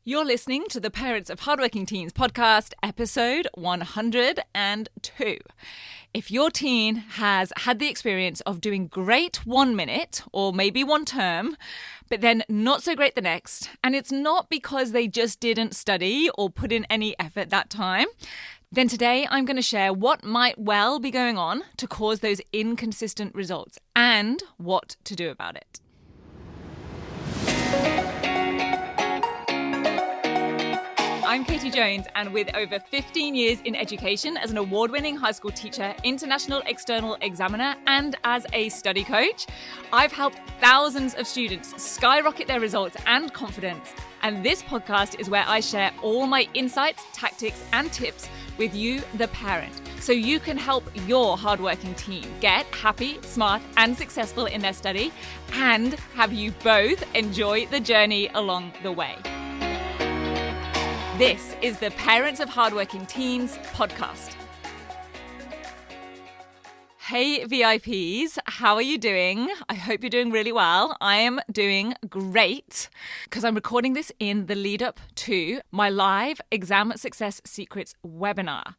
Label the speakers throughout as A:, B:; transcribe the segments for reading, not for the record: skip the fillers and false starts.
A: You're listening to the Parents of Hardworking Teens podcast, episode 102. If your teen has had the experience of doing great 1 minute or maybe one term, but then not so great the next, and it's not because they just didn't study or put in any effort that time, then today I'm going to share what might well be going on to cause those inconsistent results and what to do about it. I'm Katie Jones, and with over 15 years in education as an award-winning high school teacher, international external examiner, and as a study coach, I've helped thousands of students skyrocket their results and confidence. And this podcast is where I share all my insights, tactics, and tips with you, the parent, so you can help your hardworking teen get happy, smart, and successful in their study, and have you both enjoy the journey along the way. This is the Parents of Hardworking Teens podcast. Hey VIPs, how are you doing? I hope you're doing really well. I am doing great because I'm recording this in the lead up to my live Exam Success Secrets webinar.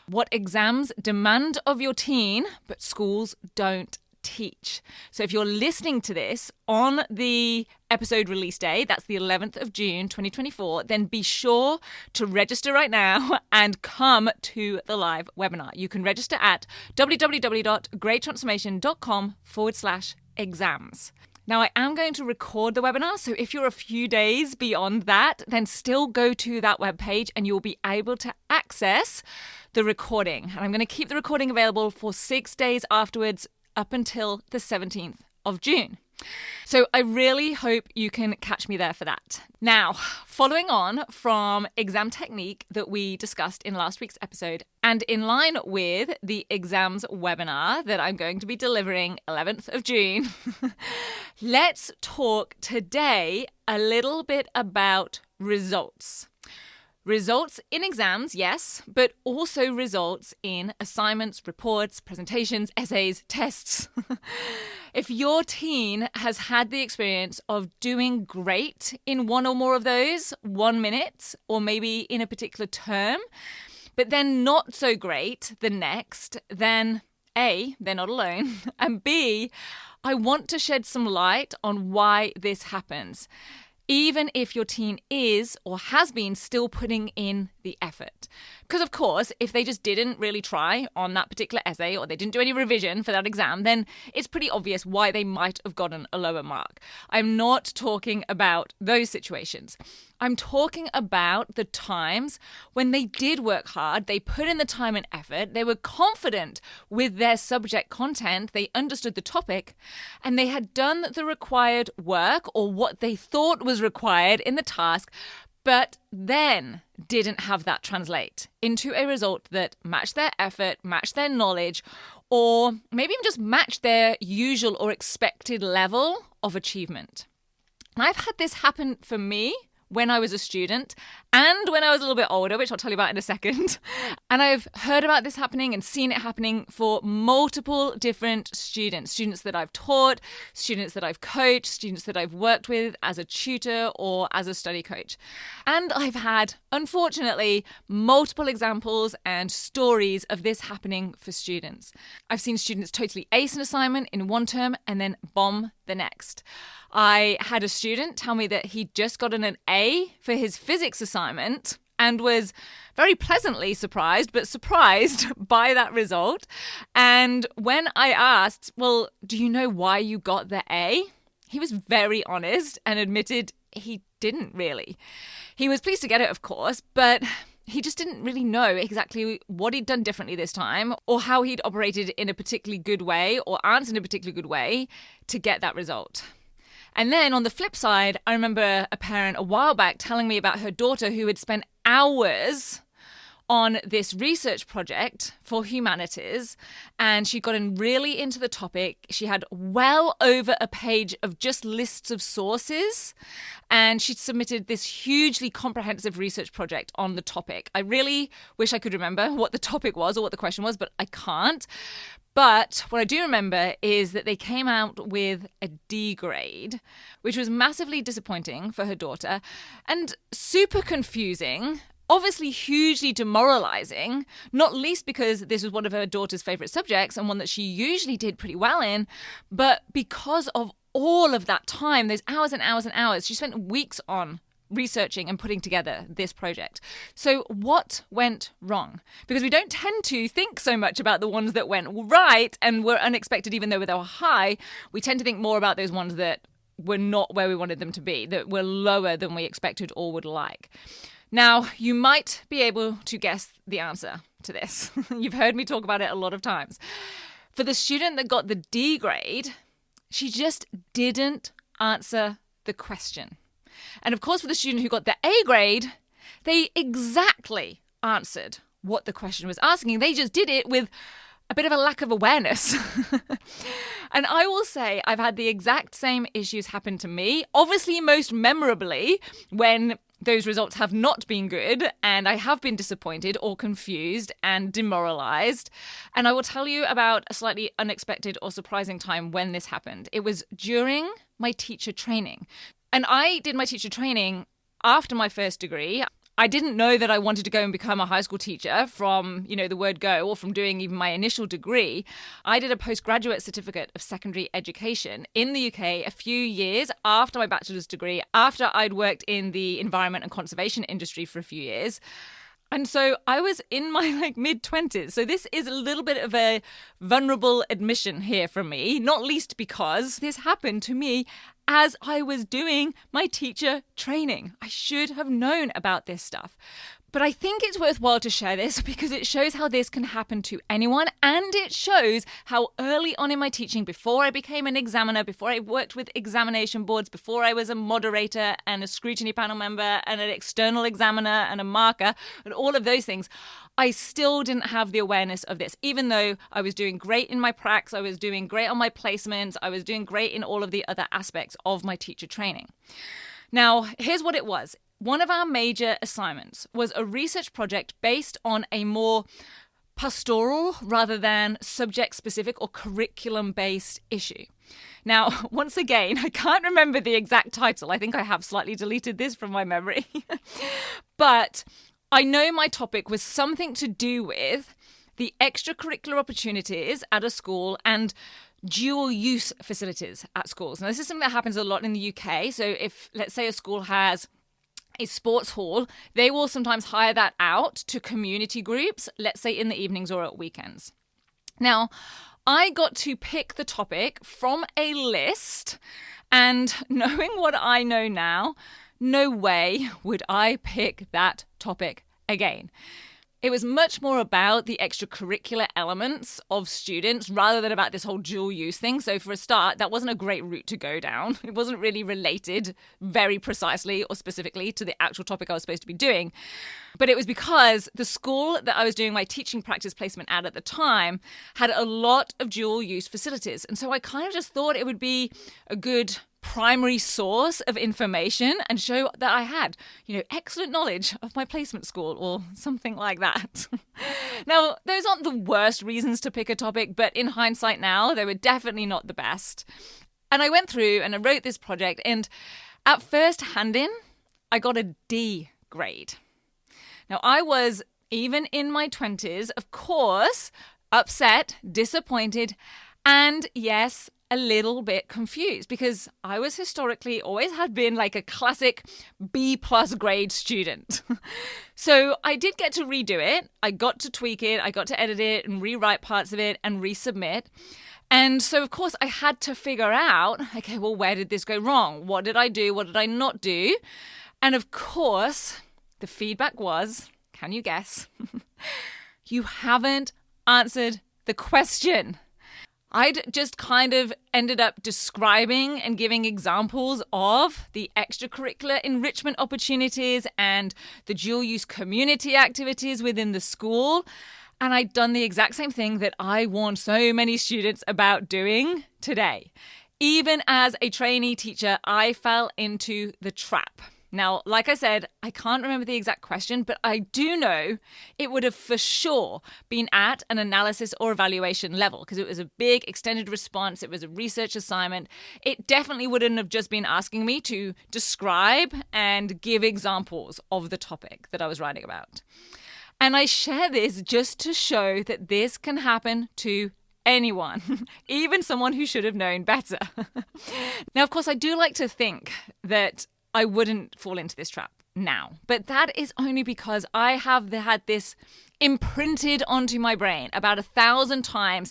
A: What exams demand of your teen, but schools don't teach. So if you're listening to this on the episode release day, that's the 11th of June 2024, then be sure to register right now and come to the live webinar. You can register at www.greattransformation.com/exams. Now, I am going to record the webinar, so if you're a few days beyond that, then still go to that webpage and you'll be able to access the recording. And I'm going to keep the recording available for 6 days afterwards, up until the 17th of June. So I really hope you can catch me there for that. Now, following on from exam technique that we discussed in last week's episode, and in line with the exams webinar that I'm going to be delivering 11th of June, let's talk today a little bit about results. Results in exams, yes, but also results in assignments, reports, presentations, essays, tests. If your teen has had the experience of doing great in one or more of those, 1 minute, or maybe in a particular term, but then not so great the next, then A, they're not alone, and B, I want to shed some light on why this happens, even if your teen is or has been still putting in the effort. Because of course, if they just didn't really try on that particular essay or they didn't do any revision for that exam, then it's pretty obvious why they might have gotten a lower mark. I'm not talking about those situations. I'm talking about the times when they did work hard, they put in the time and effort, they were confident with their subject content, they understood the topic, and they had done the required work or what they thought was required in the task, but then didn't have that translate into a result that matched their effort, matched their knowledge, or maybe even just matched their usual or expected level of achievement. And I've had this happen for me when I was a student and when I was a little bit older, which I'll tell you about in a second. And I've heard about this happening and seen it happening for multiple different students that I've taught, students that I've coached, students that I've worked with as a tutor or as a study coach. And I've had, unfortunately, multiple examples and stories of this happening for students. I've seen students totally ace an assignment in one term and then bomb the next. I had a student tell me that he'd just gotten an A for his physics assignment and was very pleasantly surprised by that result. And when I asked, well, do you know why you got the A? He was very honest and admitted he didn't really. He was pleased to get it, of course, but he just didn't really know exactly what he'd done differently this time or how he'd operated in a particularly good way or answered in a particularly good way to get that result. And then on the flip side, I remember a parent a while back telling me about her daughter who had spent hours on this research project for humanities, and she'd gotten really into the topic. She had well over a page of just lists of sources, and she'd submitted this hugely comprehensive research project on the topic. I really wish I could remember what the topic was or what the question was, but I can't. But what I do remember is that they came out with a D grade, which was massively disappointing for her daughter and super confusing, obviously hugely demoralizing, not least because this was one of her daughter's favorite subjects and one that she usually did pretty well in, but because of all of that time, those hours and hours and hours, she spent weeks on researching and putting together this project. So what went wrong? Because we don't tend to think so much about the ones that went right and were unexpected, even though they were high. We tend to think more about those ones that were not where we wanted them to be, that were lower than we expected or would like. Now, you might be able to guess the answer to this. You've heard me talk about it a lot of times. For the student that got the D grade, she just didn't answer the question. And of course, for the student who got the A grade, they exactly answered what the question was asking. They just did it with a bit of a lack of awareness. And I will say I've had the exact same issues happen to me, obviously most memorably when those results have not been good and I have been disappointed or confused and demoralized. And I will tell you about a slightly unexpected or surprising time when this happened. It was during my teacher training. And I did my teacher training after my first degree. I didn't know that I wanted to go and become a high school teacher from, the word go, or from doing even my initial degree. I did a postgraduate certificate of secondary education in the UK a few years after my bachelor's degree, after I'd worked in the environment and conservation industry for a few years. And so I was in my mid-20s. So this is a little bit of a vulnerable admission here from me, not least because this happened to me as I was doing my teacher training. I should have known about this stuff. But I think it's worthwhile to share this because it shows how this can happen to anyone, and it shows how early on in my teaching, before I became an examiner, before I worked with examination boards, before I was a moderator and a scrutiny panel member and an external examiner and a marker and all of those things, I still didn't have the awareness of this. Even though I was doing great in my pracs, I was doing great on my placements, I was doing great in all of the other aspects of my teacher training. Now, here's what it was. One of our major assignments was a research project based on a more pastoral rather than subject-specific or curriculum-based issue. Now, once again, I can't remember the exact title. I think I have slightly deleted this from my memory. But I know my topic was something to do with the extracurricular opportunities at a school and dual use facilities at schools. Now, this is something that happens a lot in the UK. So if, let's say, a school has a sports hall, they will sometimes hire that out to community groups, let's say in the evenings or at weekends. Now, I got to pick the topic from a list, and knowing what I know now, no way would I pick that topic again. It was much more about the extracurricular elements of students rather than about this whole dual use thing. So for a start, that wasn't a great route to go down. It wasn't really related very precisely or specifically to the actual topic I was supposed to be doing. But it was because the school that I was doing my teaching practice placement at the time had a lot of dual use facilities. And so I kind of just thought it would be a good primary source of information and show that I had, excellent knowledge of my placement school or something like that. Now, those aren't the worst reasons to pick a topic, but in hindsight now, they were definitely not the best. And I went through and I wrote this project, and at first hand in, I got a D grade. Now, I was, even in my 20s, of course, upset, disappointed, and yes, a little bit confused because I was historically always had been like a classic B+ grade student. So I did get to redo it. I got to tweak it. I got to edit it and rewrite parts of it and resubmit. And so, of course, I had to figure out, okay, well, where did this go wrong? What did I do? What did I not do? And of course, the feedback was, can you guess? You haven't answered the question. I'd just kind of ended up describing and giving examples of the extracurricular enrichment opportunities and the dual use community activities within the school. And I'd done the exact same thing that I warned so many students about doing today. Even as a trainee teacher, I fell into the trap. Now, like I said, I can't remember the exact question, but I do know it would have for sure been at an analysis or evaluation level because it was a big extended response. It was a research assignment. It definitely wouldn't have just been asking me to describe and give examples of the topic that I was writing about. And I share this just to show that this can happen to anyone, even someone who should have known better. Now, of course, I do like to think that I wouldn't fall into this trap now. But that is only because I have had this imprinted onto my brain about 1,000 times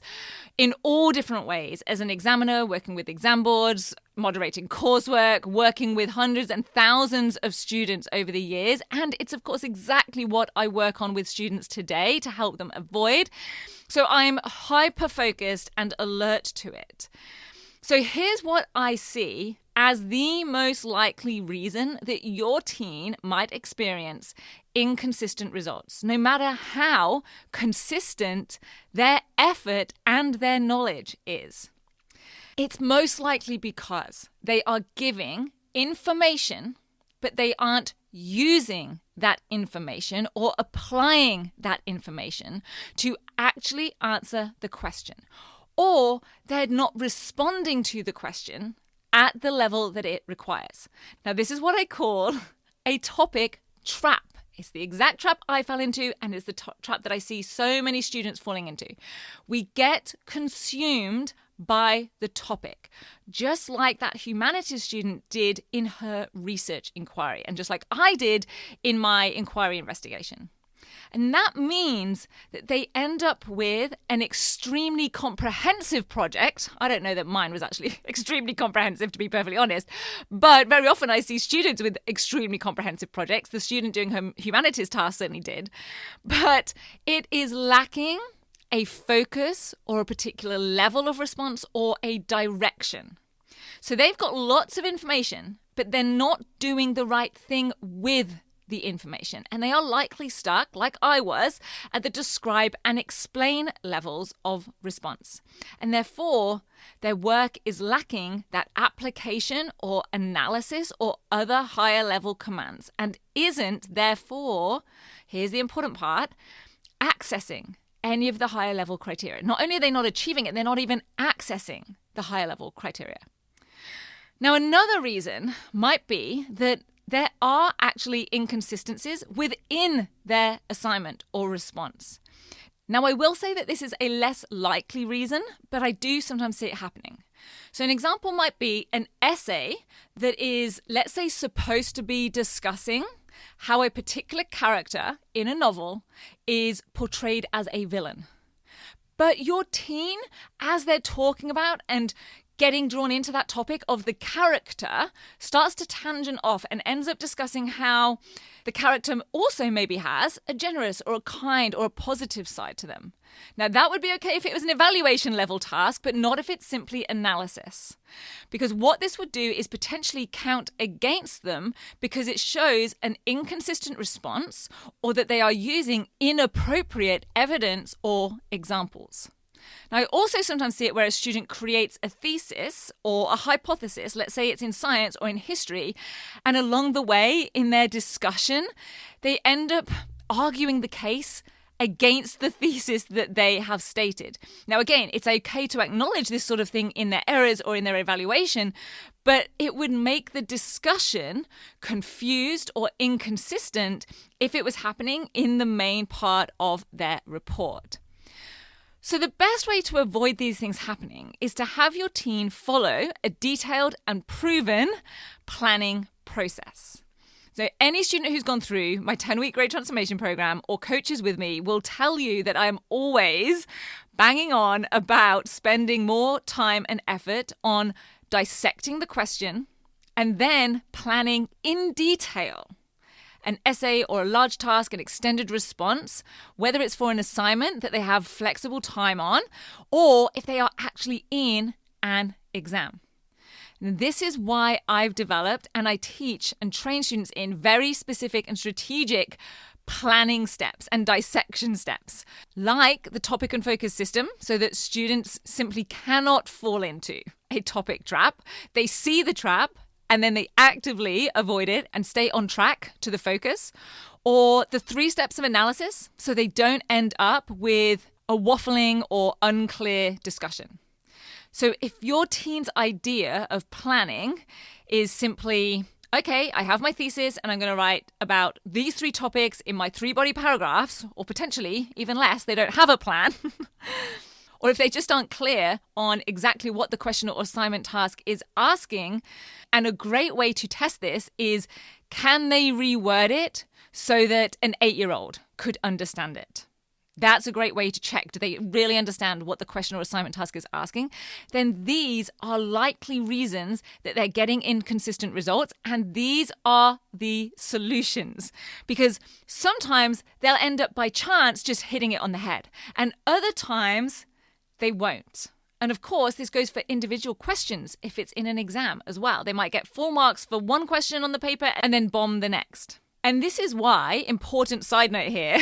A: in all different ways as an examiner, working with exam boards, moderating coursework, working with hundreds and thousands of students over the years. And it's, of course, exactly what I work on with students today to help them avoid. So I'm hyper-focused and alert to it. So here's what I see as the most likely reason that your teen might experience inconsistent results, no matter how consistent their effort and their knowledge is. It's most likely because they are giving information, but they aren't using that information or applying that information to actually answer the question. Or they're not responding to the question at the level that it requires. Now, this is what I call a topic trap. It's the exact trap I fell into, and it's the trap that I see so many students falling into. We get consumed by the topic, just like that humanities student did in her research inquiry, and just like I did in my inquiry investigation. And that means that they end up with an extremely comprehensive project. I don't know that mine was actually extremely comprehensive, to be perfectly honest, but very often I see students with extremely comprehensive projects. The student doing her humanities task certainly did, but it is lacking a focus or a particular level of response or a direction. So they've got lots of information, but they're not doing the right thing with the information, and they are likely stuck, like I was, at the describe and explain levels of response. And therefore, their work is lacking that application or analysis or other higher level commands, and isn't, therefore, here's the important part, accessing any of the higher level criteria. Not only are they not achieving it, they're not even accessing the higher level criteria. Now, another reason might be that there are actually inconsistencies within their assignment or response. Now, I will say that this is a less likely reason, but I do sometimes see it happening. So an example might be an essay that is, let's say, supposed to be discussing how a particular character in a novel is portrayed as a villain. But your teen, as they're talking about and getting drawn into that topic of the character, starts to tangent off and ends up discussing how the character also maybe has a generous or a kind or a positive side to them. Now, that would be okay if it was an evaluation level task, but not if it's simply analysis. Because what this would do is potentially count against them because it shows an inconsistent response or that they are using inappropriate evidence or examples. Now, I also sometimes see it where a student creates a thesis or a hypothesis, let's say it's in science or in history, and along the way in their discussion, they end up arguing the case against the thesis that they have stated. Now, again, it's okay to acknowledge this sort of thing in their errors or in their evaluation, but it would make the discussion confused or inconsistent if it was happening in the main part of their report. So the best way to avoid these things happening is to have your teen follow a detailed and proven planning process. So any student who's gone through my 10-week Great Transformation program or coaches with me will tell you that I am always banging on about spending more time and effort on dissecting the question and then planning in detail. an essay or a large task, an extended response, whether it's for an assignment that they have flexible time on, or if they are actually in an exam. This is why I've developed and I teach and train students in very specific and strategic planning steps and dissection steps, like the topic and focus system, so that students simply cannot fall into a topic trap. They see the trap and then they actively avoid it and stay on track to the focus. Or the 3 steps of analysis, so they don't end up with a waffling or unclear discussion. So if your teen's idea of planning is simply, okay, I have my thesis and I'm going to write about these 3 topics in my 3 body paragraphs, or potentially even less, they don't have a plan. Or if they just aren't clear on exactly what the question or assignment task is asking. And a great way to test this is, can they reword it so that an 8-year-old could understand it? That's a great way to check. Do they really understand what the question or assignment task is asking? Then these are likely reasons that they're getting inconsistent results. And these are the solutions. Because sometimes they'll end up by chance just hitting it on the head. And other times they won't. And of course, this goes for individual questions if it's in an exam as well. They might get 4 marks for one question on the paper and then bomb the next. And this is why, important side note here,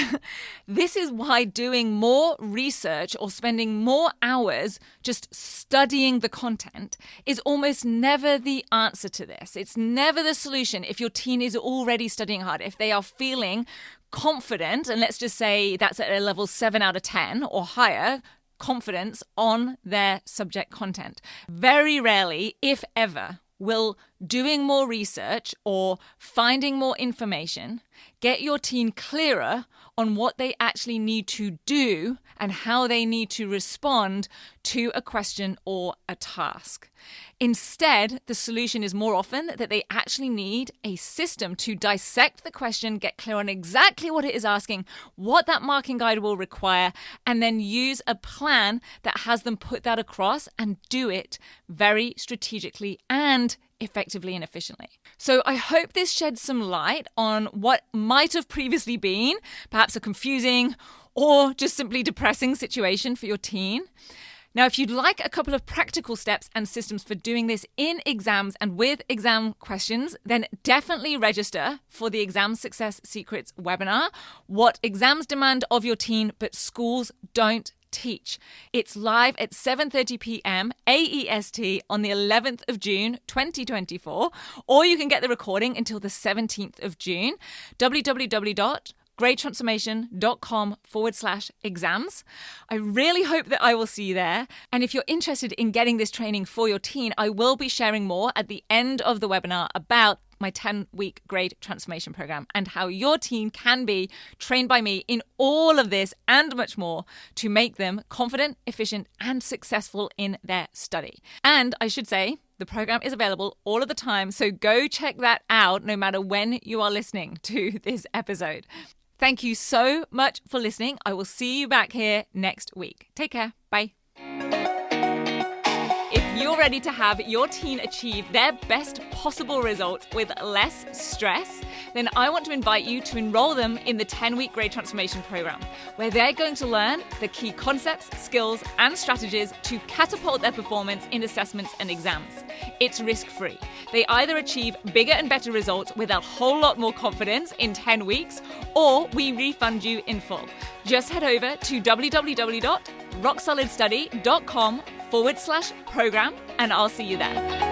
A: this is why doing more research or spending more hours just studying the content is almost never the answer to this. It's never the solution if your teen is already studying hard. If they are feeling confident, and let's just say that's at a level 7 out of 10 or higher, confidence on their subject content. Very rarely, if ever, will doing more research or finding more information get your teen clearer on what they actually need to do and how they need to respond to a question or a task. Instead, the solution is more often that they actually need a system to dissect the question, get clear on exactly what it is asking, what that marking guide will require, and then use a plan that has them put that across and do it very strategically and effectively and efficiently. So I hope this sheds some light on what might have previously been perhaps a confusing or just simply depressing situation for your teen. Now, if you'd like a couple of practical steps and systems for doing this in exams and with exam questions, then definitely register for the Exam Success Secrets webinar, What Exams Demand of Your Teen But Schools Don't Teach. It's live at 7:30 p.m. AEST on the 11th of June 2024, or you can get the recording until the 17th of June. www.gradetransformation.com/exams. I really hope that I will see you there. And if you're interested in getting this training for your teen, I will be sharing more at the end of the webinar about my 10-week grade transformation program and how your teen can be trained by me in all of this and much more to make them confident, efficient, and successful in their study. And I should say, the program is available all of the time, so go check that out no matter when you are listening to this episode. Thank you so much for listening. I will see you back here next week. Take care. Bye. If you're ready to have your teen achieve their best possible results with less stress, then I want to invite you to enroll them in the 10-week grade transformation program, where they're going to learn the key concepts, skills, and strategies to catapult their performance in assessments and exams. It's risk-free. They either achieve bigger and better results with a whole lot more confidence in 10 weeks, or we refund you in full. Just head over to www.rocksolidstudy.com/program, and I'll see you there.